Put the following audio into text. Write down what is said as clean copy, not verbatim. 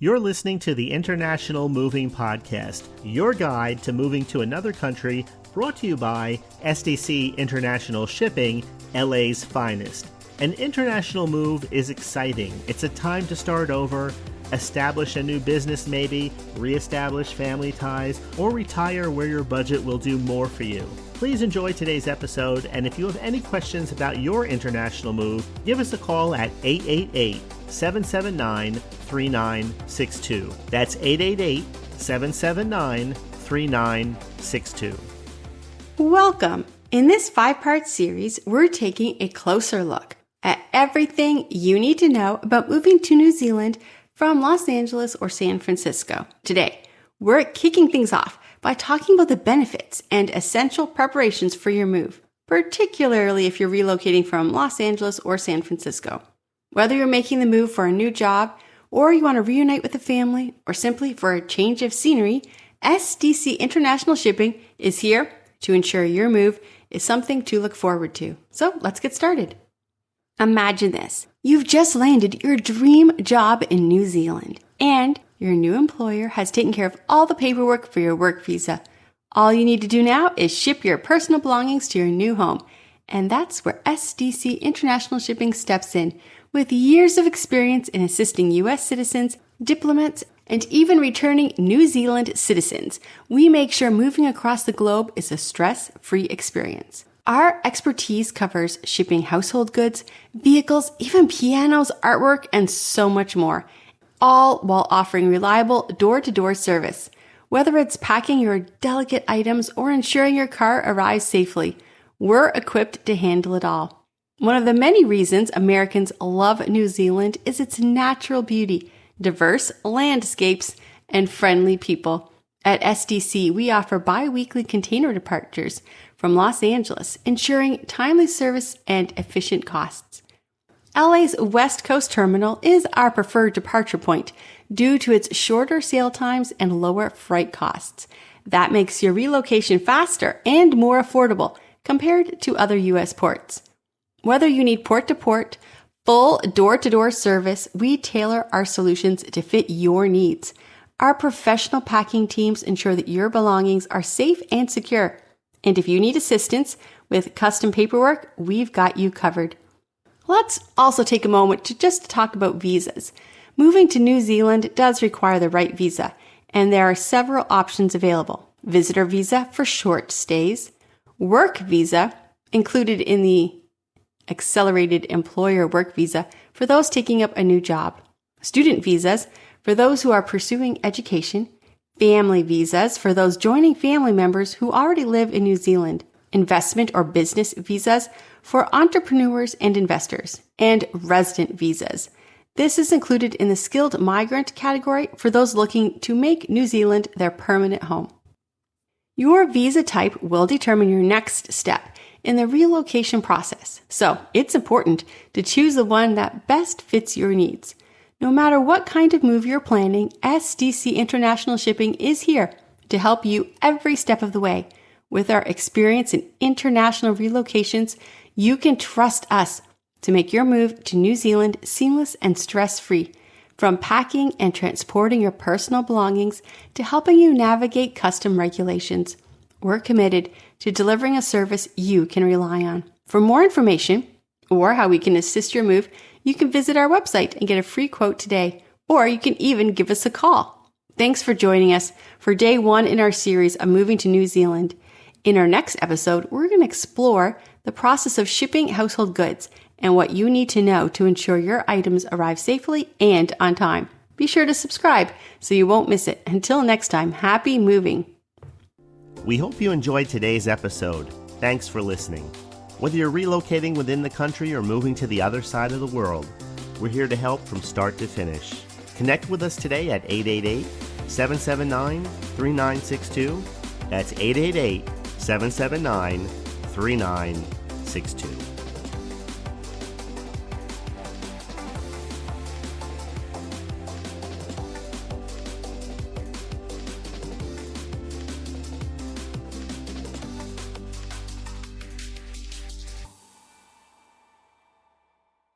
You're listening to the International Moving Podcast, your guide to moving to another country, brought to you by SDC International Shipping, LA's finest. An international move is exciting. It's a time to start over, establish a new business maybe, reestablish family ties, or retire where your budget will do more for you. Please enjoy today's episode, and if you have any questions about your international move, give us a call at 888-779-3962. That's 888-779-3962. Welcome. In this 5-part series, we're taking a closer look at everything you need to know about moving to New Zealand from Los Angeles or San Francisco. Today, we're kicking things off by talking about the benefits and essential preparations for your move, particularly if you're relocating from Los Angeles or San Francisco. Whether you're making the move for a new job, or you want to reunite with a family, or simply for a change of scenery, SDC International Shipping is here to ensure your move is something to look forward to. So let's get started. Imagine this. You've just landed your dream job in New Zealand, and your new employer has taken care of all the paperwork for your work visa. All you need to do now is ship your personal belongings to your new home. And that's where SDC International Shipping steps in. With years of experience in assisting U.S. citizens, diplomats, and even returning New Zealand citizens, we make sure moving across the globe is a stress-free experience. Our expertise covers shipping household goods, vehicles, even pianos, artwork, and so much more, all while offering reliable door-to-door service. Whether it's packing your delicate items or ensuring your car arrives safely, we're equipped to handle it all. One of the many reasons Americans love New Zealand is its natural beauty, diverse landscapes, and friendly people. At SDC, we offer bi-weekly container departures from Los Angeles, ensuring timely service and efficient costs. LA's West Coast Terminal is our preferred departure point due to its shorter sail times and lower freight costs. That makes your relocation faster and more affordable compared to other U.S. ports. Whether you need port-to-port, full door-to-door service, we tailor our solutions to fit your needs. Our professional packing teams ensure that your belongings are safe and secure. And if you need assistance with custom paperwork, we've got you covered. Let's also take a moment to just talk about visas. Moving to New Zealand does require the right visa, and there are several options available. Visitor visa for short stays, work visa, included in the accelerated employer work visa for those taking up a new job, student visas for those who are pursuing education, family visas for those joining family members who already live in New Zealand, investment or business visas for entrepreneurs and investors, and resident visas. This is included in the skilled migrant category for those looking to make New Zealand their permanent home. Your visa type will determine your next step in the relocation process, so it's important to choose the one that best fits your needs. No matter what kind of move you're planning, SDC International Shipping is here to help you every step of the way. With our experience in international relocations, you can trust us to make your move to New Zealand seamless and stress-free. From packing and transporting your personal belongings to helping you navigate custom regulations, we're committed to delivering a service you can rely on. For more information or how we can assist your move, you can visit our website and get a free quote today, or you can even give us a call. Thanks for joining us for day 1 in our series of moving to New Zealand. In our next episode, we're going to explore the process of shipping household goods and what you need to know to ensure your items arrive safely and on time. Be sure to subscribe so you won't miss it. Until next time, happy moving. We hope you enjoyed today's episode. Thanks for listening. Whether you're relocating within the country or moving to the other side of the world, we're here to help from start to finish. Connect with us today at 888-779-3962. That's 888-779-3962.